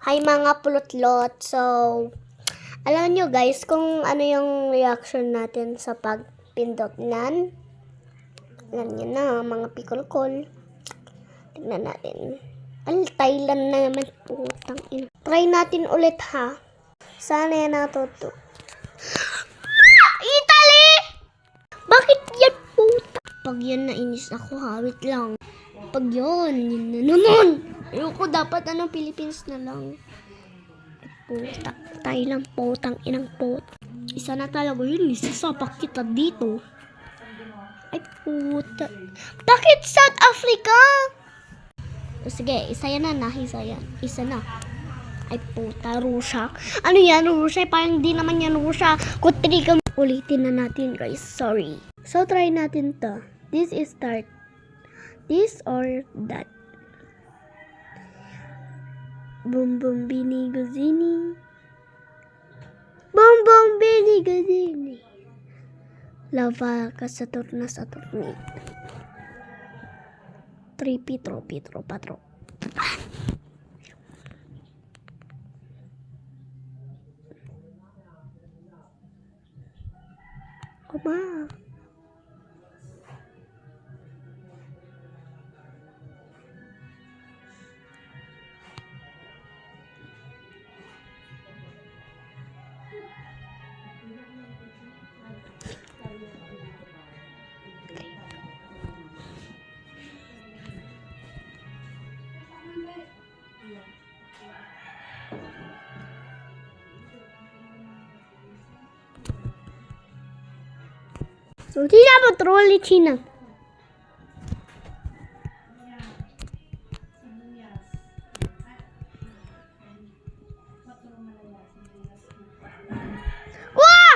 Hi mga pulutlot. So, alam nyo guys kung ano yung reaction natin sa pagpindot nan. Alam nyo na, mga pikolkol. Tignan natin. Thailand na naman. Putang ina. Try natin ulit ha. Sana yan natuto. Italy! Bakit yan puta? Pag yan nainis ako ha, wait lang. Pag yun na naman. Ayoko dapat Philippines na lang. Puta, Thailand putang inang pot. Isa na talaga yun, isasapak kita dito. Ay puta. Bakit South Africa? O, sige, isa yan na, isa yan. Isa na. Ay puta, Russia. Ano yan, Russia? Parang di naman yan Russia. Kutri ka. Ulitin na natin guys, sorry. So try natin to. This is start. This or that. Boom boom bini guzini. Boom boom bini guzini. Lava ka sa turna sa turnit. Tripi tropi tropa trop. Kuma. So, tidak betul di China. Wah!